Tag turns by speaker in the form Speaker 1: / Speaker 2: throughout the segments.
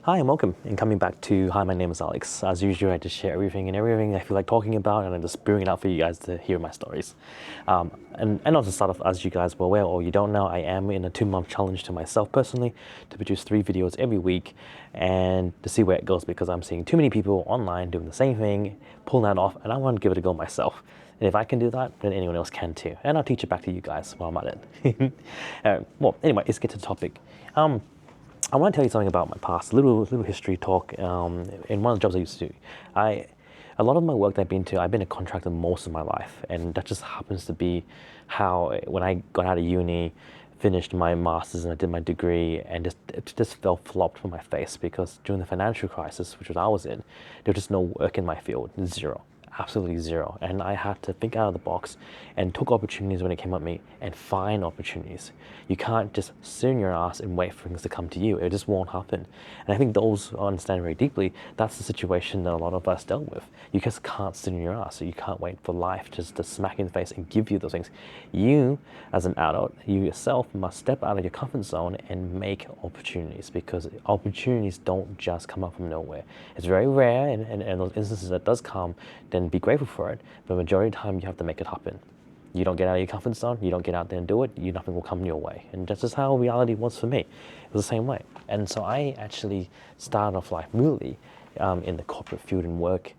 Speaker 1: Hi and welcome, and coming back to Hi, my name is Alex. As usual, I just share everything I feel like talking about, and I'm just spewing it out for you guys to hear my stories. And also start off, as you guys were aware or you don't know, I am in a 2-month challenge to myself personally to produce 3 videos every week and to see where it goes, because I'm seeing too many people online doing the same thing, pulling that off, and I want to give it a go myself. And if I can do that, then anyone else can too. And I'll teach it back to you guys while I'm at it. Well, anyway, let's get to the topic. I want to tell you something about my past, a little history talk. In one of the jobs I used to do, a lot of my work that I've been a contractor most of my life, and that just happens to be how when I got out of uni, finished my master's and I did my degree, and it just fell flopped from my face because during the financial crisis, which was I was in, there was just no work in my field, zero. Absolutely zero. And I had to think out of the box and took opportunities when it came at me and find opportunities. You can't just sit in your ass and wait for things to come to you. It just won't happen. And I think those who understand very deeply, that's the situation that a lot of us dealt with. You just can't sit in your ass. So you can't wait for life just to smack in the face and give you those things. You, as an adult, you yourself must step out of your comfort zone and make opportunities, because opportunities don't just come up from nowhere. It's very rare, and those instances that does come, then be grateful for it. But the majority of the time, you have to make it happen. You don't get out of your comfort zone, you don't get out there and do it, nothing will come your way. And that's just how reality was for me. It was the same way. And so I actually started off life really in the corporate field and work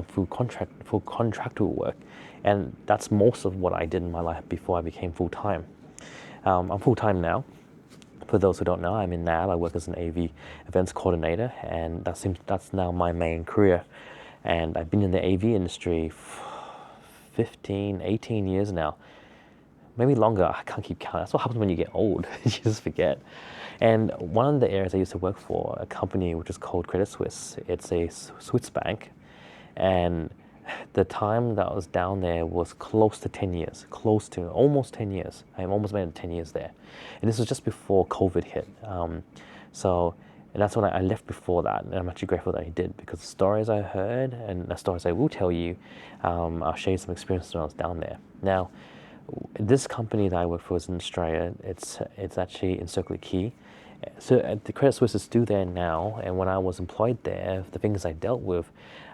Speaker 1: for contractual work. And that's most of what I did in my life before I became full-time. I'm full-time now. For those who don't know, I'm in NAB. I work as an AV events coordinator, and that's now my main career. And I've been in the AV industry 15, 18 years now. Maybe longer, I can't keep count. That's what happens when you get old, you just forget. And one of the areas I used to work for, a company which is called Credit Suisse, it's a Swiss bank. And the time that I was down there was close to 10 years, almost 10 years. I almost made it 10 years there. And this was just before COVID hit. And that's when I left before that, and I'm actually grateful that I did, because the stories I heard and the stories I will tell you, I'll share you some experiences when I was down there. Now, this company that I work for is in Australia. It's actually in Circular Quay. So the Credit Suisse is still there now, and when I was employed there, the things I dealt with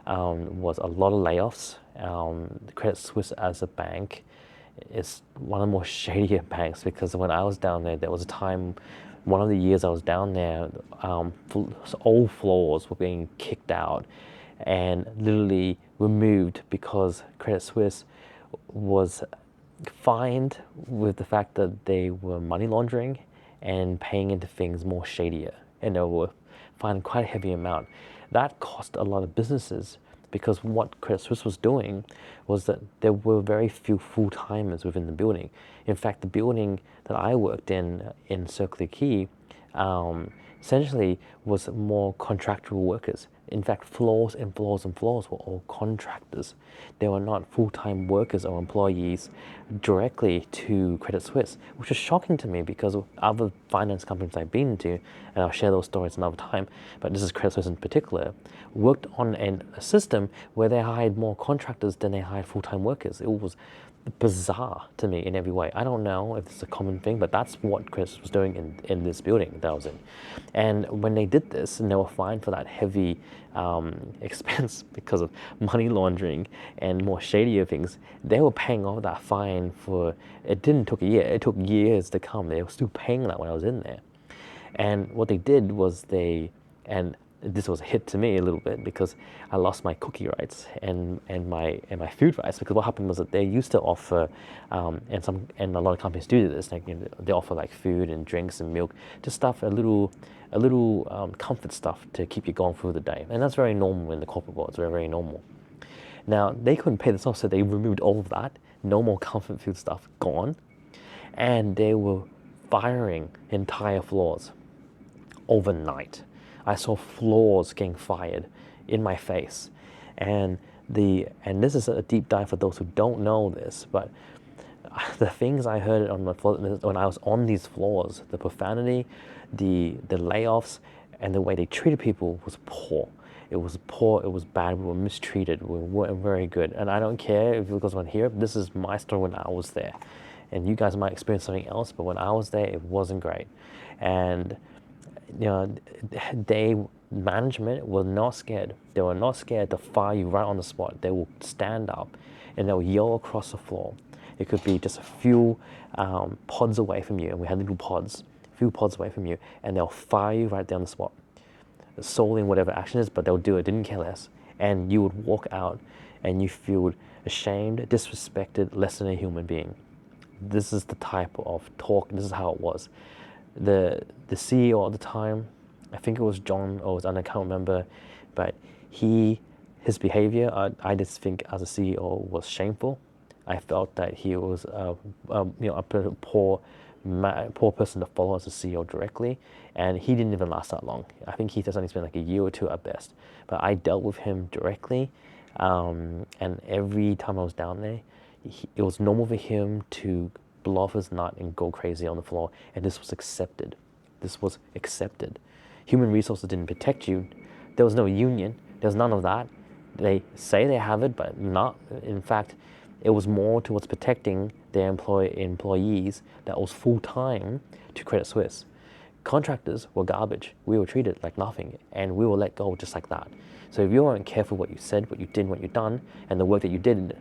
Speaker 1: was a lot of layoffs. The Credit Suisse as a bank is one of the more shadier banks, because when I was down there, there was a time, one of the years I was down there, old floors were being kicked out and literally removed because Credit Suisse was fined with the fact that they were money laundering and paying into things more shadier, and they were fined quite a heavy amount. That cost a lot of businesses, because what Credit Suisse was doing was that there were very few full-timers within the building. In fact, the building that I worked in Circular Quay, essentially was more contractual workers. In fact, floors and floors and floors were all contractors. They were not full-time workers or employees directly to Credit Suisse, which is shocking to me because of other finance companies I've been to, and I'll share those stories another time, but this is Credit Suisse in particular, worked on a system where they hired more contractors than they hired full-time workers. It was bizarre to me in every way. I don't know if it's a common thing, but that's what Chris was doing in this building that I was in. And when they did this, and they were fined for that heavy expense because of money laundering and more shadier things, they were paying off that fine for, it didn't took a year, it took years to come. They were still paying that when I was in there. And what they did was and this was a hit to me a little bit, because I lost my cookie rights and my food rights, because what happened was that they used to offer and a lot of companies do this, like, you know, they offer like food and drinks and milk, just stuff, a little comfort stuff to keep you going through the day, and that's very normal in the corporate world. It's very, very normal. Now they couldn't pay this off, so they removed all of that. No more comfort food stuff, gone, and they were firing entire floors overnight. I saw floors getting fired in my face. And this is a deep dive for those who don't know this, but the things I heard on the floor, when I was on these floors, the profanity, the layoffs, and the way they treated people was poor. It was poor, it was bad, we were mistreated, we weren't very good. And I don't care if you guys want to hear it, this is my story when I was there. And you guys might experience something else, but when I was there, it wasn't great. And you know, management were not scared. They were not scared to fire you right on the spot. They will stand up and they'll yell across the floor. It could be just a few pods away from you, and we had little pods, a few pods away from you, and they'll fire you right there on the spot, solely in whatever action is, but they'll do it, didn't care less. And you would walk out and you feel ashamed, disrespected, less than a human being. This is the type of talk, this is how it was. The CEO at the time, I think it was John, or I can't remember, but his behavior, I just think as a CEO was shameful. I felt that he was a poor person to follow as a CEO directly, and he didn't even last that long. I think he just only spent like a year or two at best. But I dealt with him directly, and every time I was down there, it was normal for him to blow off his nut and go crazy on the floor, and this was accepted. This was accepted. Human resources didn't protect you. There was no union. There was none of that. They say they have it, but not. In fact, it was more towards protecting their employees that was full-time to Credit Suisse. Contractors were garbage. We were treated like nothing, and we were let go just like that. So if you weren't careful what you said, what you did, what you done, and the work that you did,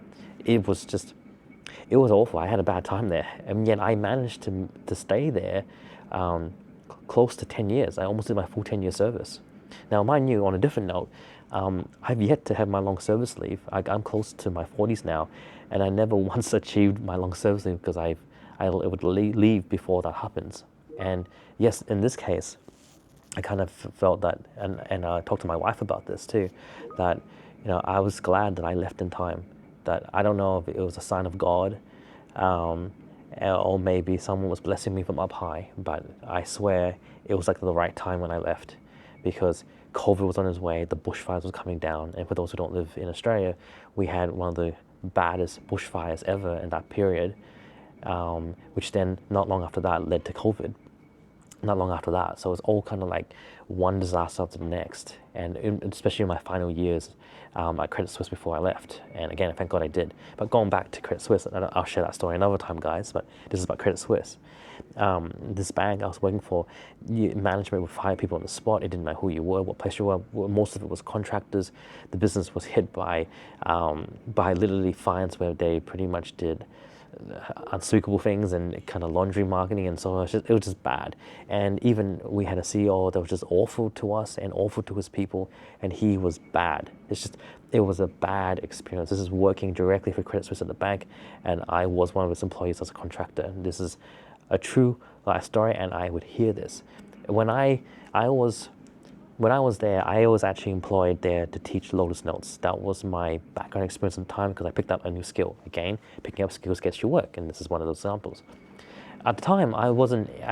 Speaker 1: it was awful. I had a bad time there, and yet I managed to stay there close to 10 years. I almost did my full 10-year service. Now, mind you, on a different note, I've yet to have my long service leave. I'm close to my 40s now, and I never once achieved my long service leave because I would leave before that happens. And yes, in this case, I kind of felt that, and I talked to my wife about this too, that I was glad that I left in time. That I don't know if it was a sign of God, or maybe someone was blessing me from up high, but I swear it was like the right time when I left, because COVID was on its way, the bushfires was coming down, and for those who don't live in Australia, we had one of the baddest bushfires ever in that period, which then not long after that led to COVID. Not long after that, so it was all kind of like one disaster after the next, and especially in my final years at Credit Suisse before I left. And again, thank God I did. But going back to Credit Suisse, and I'll share that story another time, guys. But this is about Credit Suisse. This bank I was working for, management would fire people on the spot. It didn't matter who you were, what place you were. Most of it was contractors. The business was hit by literally fines where they pretty much did unspeakable things and kind of laundry marketing, and so it was just bad. And even we had a CEO that was just awful to us and awful to his people, and he was bad. It was a bad experience. This is working directly for Credit Suisse at the bank, and I was one of its employees as a contractor. This is a true life story, and I would hear this. When I was there, I was actually employed there to teach Lotus Notes. That was my background experience at the time, because I picked up a new skill. Again, picking up skills gets you work, and this is one of those examples. At the time, I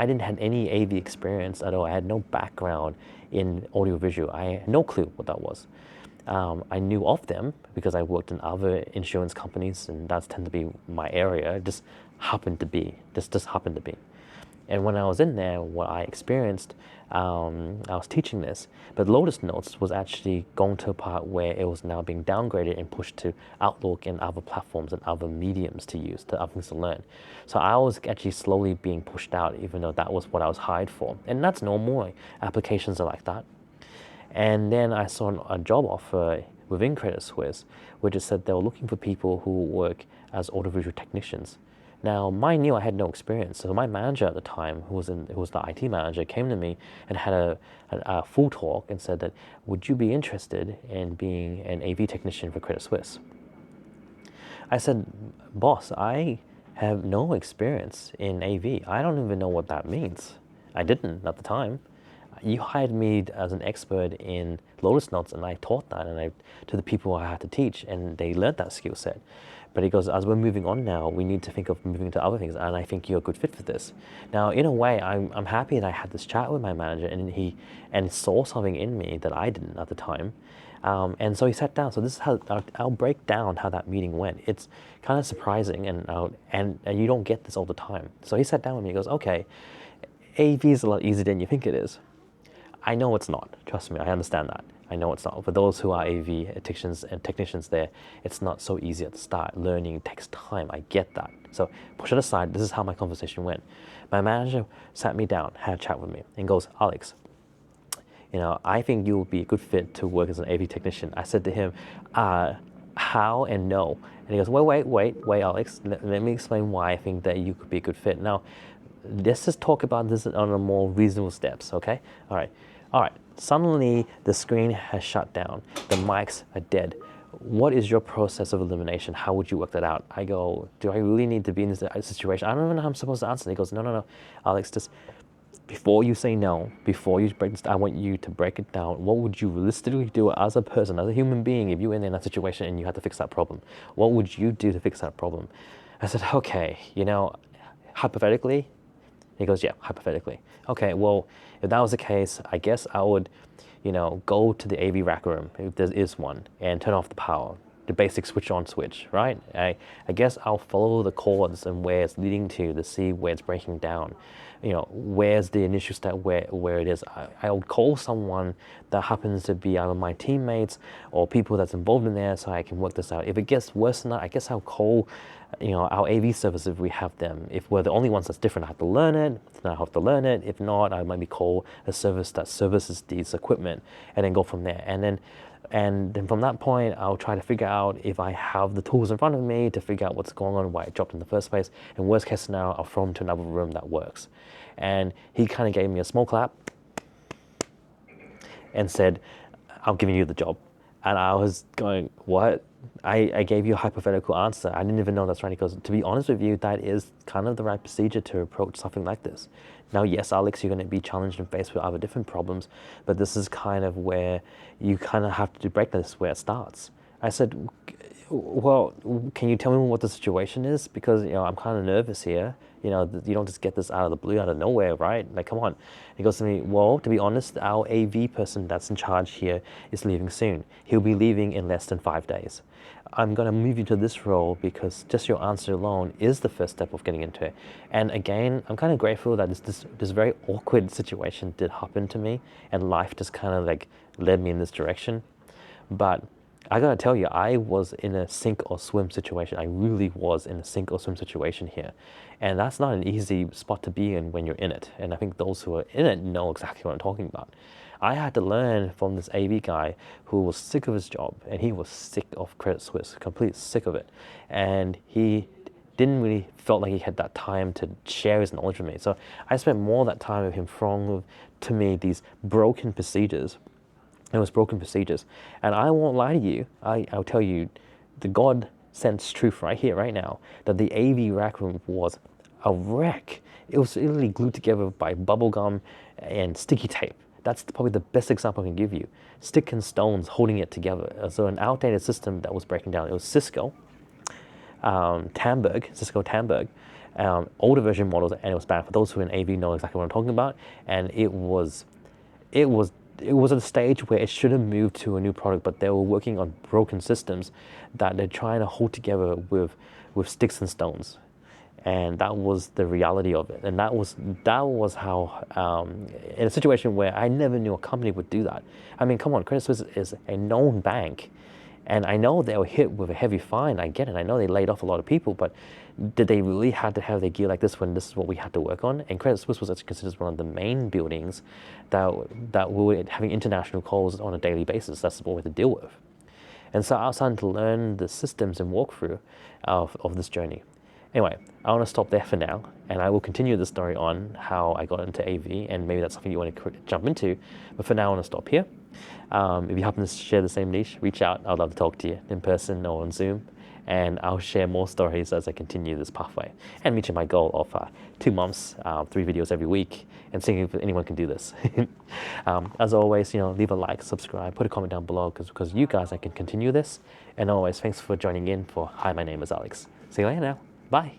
Speaker 1: didn't have any AV experience at all. I had no background in audiovisual. I had no clue what that was. I knew of them because I worked in other insurance companies, and that's tend to be my area. It just happened to be. And when I was in there, what I experienced, I was teaching this, but Lotus Notes was actually going to a part where it was now being downgraded and pushed to Outlook and other platforms and other mediums to use, to other things to learn. So I was actually slowly being pushed out, even though that was what I was hired for. And that's normal, applications are like that. And then I saw a job offer within Credit Suisse, which just said they were looking for people who work as audiovisual technicians. Now, mind you, I had no experience. So my manager at the time, who was the IT manager, came to me and had a full talk and said that, would you be interested in being an AV technician for Credit Suisse? I said, boss, I have no experience in AV. I don't even know what that means. I didn't at the time. You hired me as an expert in Lotus Notes, and I taught that to the people I had to teach, and they learned that skill set. But he goes, as we're moving on now, we need to think of moving to other things, and I think you're a good fit for this. Now, in a way, I'm happy that I had this chat with my manager, and he saw something in me that I didn't at the time. And so he sat down. So this is how I'll break down how that meeting went. It's kind of surprising, and you don't get this all the time. So he sat down with me. He goes, okay, AV is a lot easier than you think it is. I know it's not. Trust me, I understand that. I know it's not. For those who are AV technicians there, it's not so easy at the start. Learning takes time. I get that. So push it aside. This is how my conversation went. My manager sat me down, had a chat with me, and goes, Alex, I think you would be a good fit to work as an AV technician. I said to him, how and no. And he goes, wait, Alex, let me explain why I think that you could be a good fit. Now, let's just talk about this on a more reasonable steps, okay? All right. Suddenly, the screen has shut down. The mics are dead. What is your process of elimination? How would you work that out? I go, do I really need to be in this situation? I don't even know how I'm supposed to answer. He goes, no, Alex, just before you say no, before you break this, I want you to break it down. What would you realistically do as a person, as a human being, if you were in that situation and you had to fix that problem? What would you do to fix that problem? I said, okay, hypothetically. He goes, yeah, hypothetically. Okay, well, if that was the case, I guess I would, go to the AV rack room, if there is one, and turn off the power, the basic switch on switch, right? I guess I'll follow the cords and where it's leading to see where it's breaking down. Where's the initial step where it is. I'll call someone that happens to be either my teammates or people that's involved in there so I can work this out. If it gets worse than that, I guess I'll call our AV service if we have them. If we're the only ones that's different, I have to learn it, then I have to learn it. If not, I maybe call a service that services these equipment and then go from there. And then from that point, I'll try to figure out if I have the tools in front of me to figure out what's going on, why it dropped in the first place. And worst case scenario, I'll throw him to another room that works. And he kind of gave me a small clap and said, I'm giving you the job. And I was going, what? I gave you a hypothetical answer. I didn't even know that's right. Because to be honest with you, that is kind of the right procedure to approach something like this. Now, yes, Alex, you're going to be challenged and faced with other different problems, but this is kind of where you kind of have to break this where it starts. I said, well, can you tell me what the situation is? Because, I'm kind of nervous here. You don't just get this out of the blue, out of nowhere, right? Like, come on. He goes to me, well, to be honest, our AV person that's in charge here is leaving soon. He'll be leaving in less than 5 days. I'm going to move you to this role because just your answer alone is the first step of getting into it. And again, I'm kind of grateful that this very awkward situation did happen to me and life just kind of like led me in this direction. But I gotta tell you, I was in a sink or swim situation. I really was in a sink or swim situation here. And that's not an easy spot to be in when you're in it. And I think those who are in it know exactly what I'm talking about. I had to learn from this AV guy who was sick of his job, and he was sick of Credit Suisse, completely sick of it. And he didn't really felt like he had that time to share his knowledge with me. So I spent more of that time with him throwing to me these broken procedures. It was broken procedures. And I won't lie to you, I'll tell you the God sense truth right here, right now, that the AV rack room was a wreck. It was literally glued together by bubble gum and sticky tape. That's probably the best example I can give you. Stick and stones holding it together. So an outdated system that was breaking down. It was Cisco Tamberg, older version models, and it was bad. For those who are in AV know exactly what I'm talking about. And it was at a stage where it should have moved to a new product, but they were working on broken systems that they're trying to hold together with sticks and stones. And that was the reality of it. And that was how, in a situation where I never knew a company would do that. I mean, come on, Credit Suisse is a known bank. And I know they were hit with a heavy fine. I get it. I know they laid off a lot of people, but did they really have to have their gear like this when this is what we had to work on? And Credit Suisse was actually considered one of the main buildings that were having international calls on a daily basis. That's what we had to deal with. And so I was starting to learn the systems and walkthrough of this journey. Anyway, I want to stop there for now, and I will continue the story on how I got into AV, and maybe that's something you want to jump into. But for now, I want to stop here. If you happen to share the same niche, reach out. I'd love to talk to you in person or on Zoom, and I'll share more stories as I continue this pathway and reaching my goal of 2 months, 3 videos every week, and seeing if anyone can do this. As always, leave a like, subscribe, put a comment down below, because you guys, I can continue this. And always, thanks for joining in for Hi, my name is Alex. See you later now. Bye.